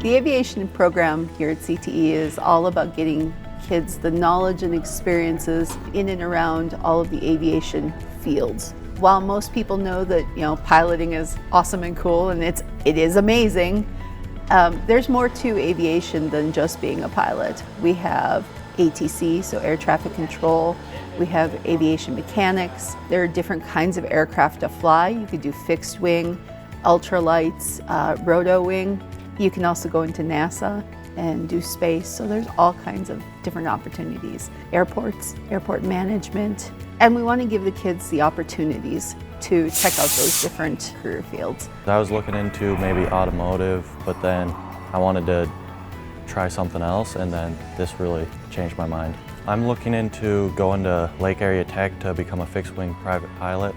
The aviation program here at CTE is all about getting kids the knowledge and experiences in and around all of the aviation fields. While most people know that piloting is awesome and cool, and it is amazing, there's more to aviation than just being a pilot. We have ATC, so air traffic control. We have aviation mechanics. There are different kinds of aircraft to fly. You could do fixed wing, ultralights, roto wing. You can also go into NASA and do space, so there's all kinds of different opportunities. Airports, airport management, and we want to give the kids the opportunities to check out those different career fields. I was looking into maybe automotive, but then I wanted to try something else, and then this really changed my mind. I'm looking into going to Lake Area Tech to become a fixed-wing private pilot,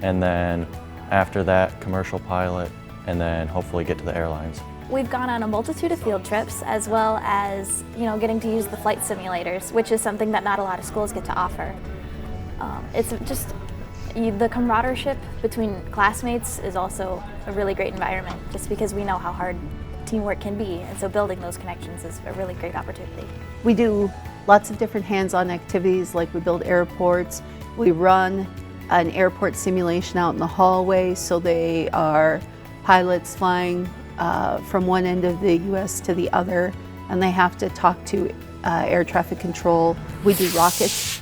and then after that, commercial pilot, and then hopefully get to the airlines. We've gone on a multitude of field trips, as well as getting to use the flight simulators, which is something that not a lot of schools get to offer. It's just the camaraderie between classmates is also a really great environment, just because we know how hard teamwork can be, and so building those connections is a really great opportunity. We do lots of different hands-on activities, like we build airports. We run an airport simulation out in the hallway, so they are pilots flying from one end of the U.S. to the other, and they have to talk to air traffic control. We do rockets.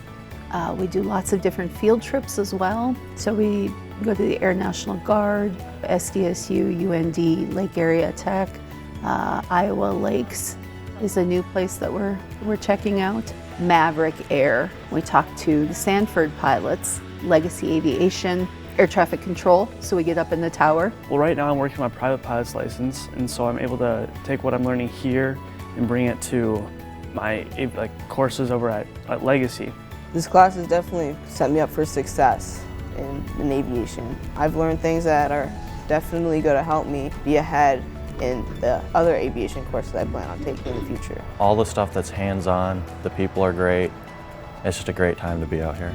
We do lots of different field trips as well. So we go to the Air National Guard, SDSU, UND, Lake Area Tech, Iowa Lakes is a new place that we're checking out. Maverick Air. We talk to the Sanford pilots, Legacy Aviation, air traffic control, so we get up in the tower. Well, right now I'm working on my private pilot's license, and so I'm able to take what I'm learning here and bring it to my courses over at Legacy. This class has definitely set me up for success in aviation. I've learned things that are definitely going to help me be ahead in the other aviation courses I plan on taking in the future. All the stuff that's hands-on, the people are great. It's just a great time to be out here.